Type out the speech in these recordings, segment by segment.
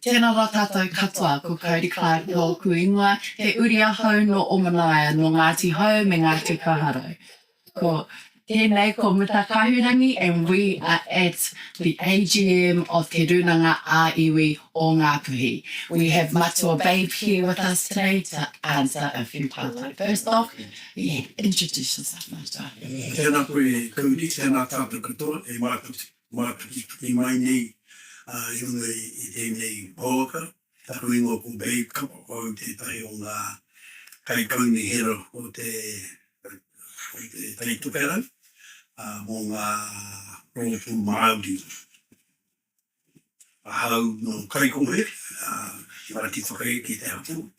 Tēnā rā tātou katoa, ko Codi Clark o kuingoa, te uri ahau no o manaia no Ngāti Hau me Ngāti Kaharo. Ko tēnei ko Muta Kahurangi, and we are at the AGM of Te Runanga Āiwi o Ngāpuhi. We have Matua Babe here with us today to answer a few tātai. First off, introduce yourself, Matua. Tēnā koe Codi, tēnā tātou katoa, māpiti mai nei, i tēnei pōka, taku ingoa ko Babe Kapa, o te tahi o ngā kaikauni hero o te taitukera, mō ngā rōpū Māori. Ahau no kaikohe, marati whakae ki te hapu,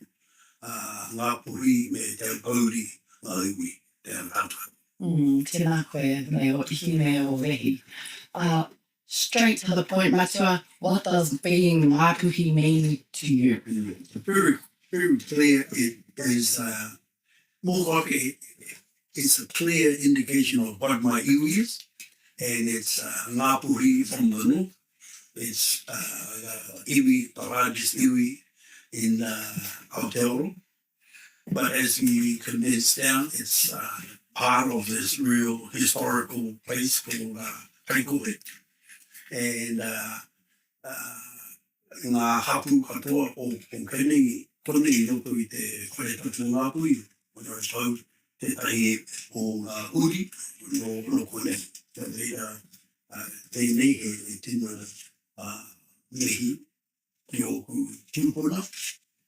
Ngāpuhi me te auri Ngāiwi, te tātua. Tēnā koe, me o ihi me o wehi. Straight to the point, Matua, what does being Ngāpuhi mean to you? Very, very clear. It is more like it's a clear indication of what my iwi is, and it's Ngāpuhi from the north. It's iwi, the largest iwi in Aotearoa. But as we condense down, it's part of this real historical place called Kaikohe. And ngā hapu katoa o Kenegi, kone I roto I te kore tatu Ngāpuhi, o ngā tau te tahi o ngā uri, no kone. Tēnei he tino mehi, te oku timpuna,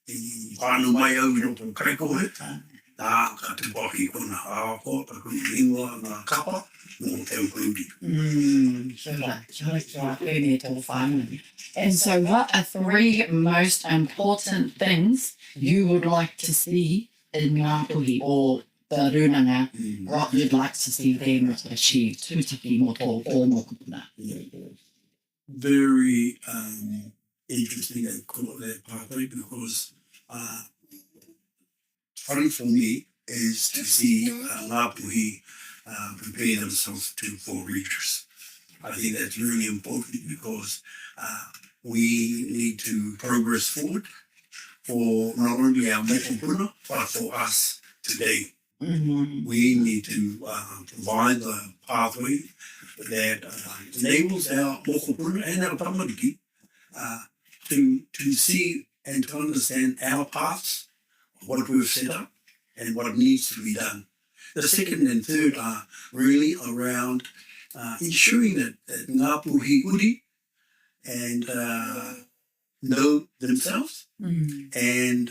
I whānu mai au I roto Kaikohe, nā ka tupaki kona āko, taku ingoa ngā kapa, no te uri. And so what are three most important things you would like to see in Ngāpuhi or the Runanga, what you'd like to see them achieve? Tūtaki mo tō pōmokupuna. Very interesting that call that pathway, because funny for me is to see Ngāpuhi prepare themselves for redress. I think that's really important because we need to progress forward for not only our mokopuna, but for us today. We need to provide the pathway that enables our mokopuna and our tamariki to see and to understand our paths, what we've set up, and what needs to be done. The second and third are really around ensuring that Ngāpuhi uri and know themselves, and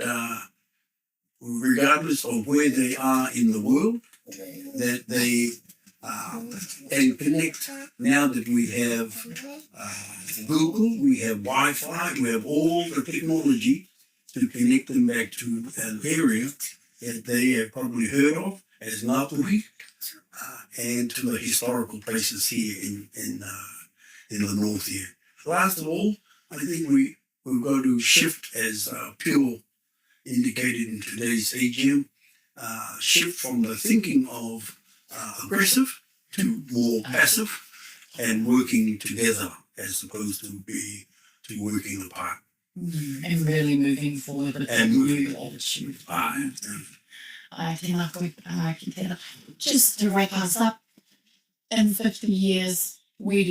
regardless of where they are in the world, that they can connect. Now that we have Google, we have Wi-Fi, we have all the technology to connect them back to an area that they have probably heard of as Ngāpuhi, and to the historical places here in the north here. Last of all, I think we've got to shift, as Pure indicated in today's AGM, shift from the thinking of aggressive to more passive and working together as opposed to working apart. And really moving forward with a new attitude. Just to wrap us up, in 50 years, where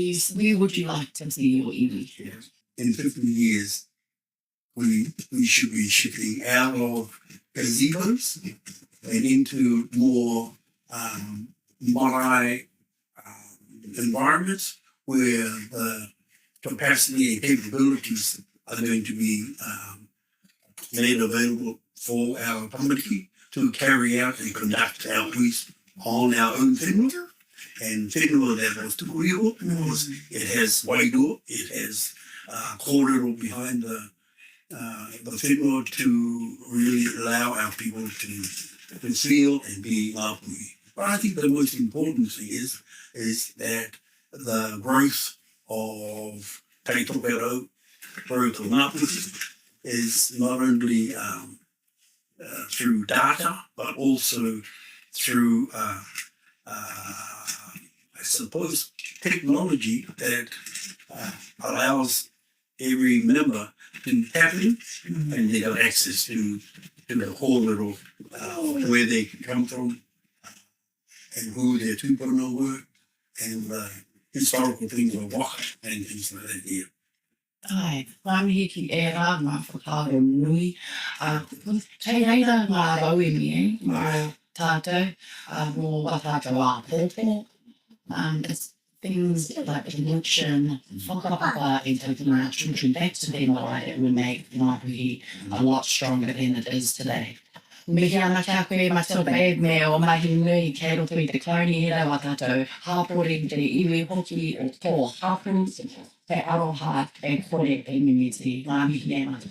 would you like to see your iwi? In 50 years, we should be shifting out of gazebos and into more marae environments where the capacity and capabilities are going to be made available for our tamariki to carry out and conduct our police on our own whenua. And whenua that was tukuiho, because it has waido, it has kōrero behind the whenua to really allow our people to feel and be Ngāpuhi. But I think the most important thing is that the growth of Kaitokero, growth of Ngāpuhi, is not only through data, but also through, I suppose, technology that allows every member didn't have it, and they got access to the whole little where they come from, and who their tūpuna were, and historical things of waka and things like that here. Ai, wāmihi ki e rā ngā whakaro nui. Kei reira ngā rauemi mā tātou, mō whakātou āpiti. It's things like connection, whakapapa e tautuna, shrinking back to their life that would make Ngāpuhi a lot stronger than it is today. Mihi ana kia koe Matua Babe me o mahi nui kei roto i te kauni hera wa tātou hāpore te iwi hoki o tō hāpu, te aroha e kore e miniti. Ngā mihi e mata.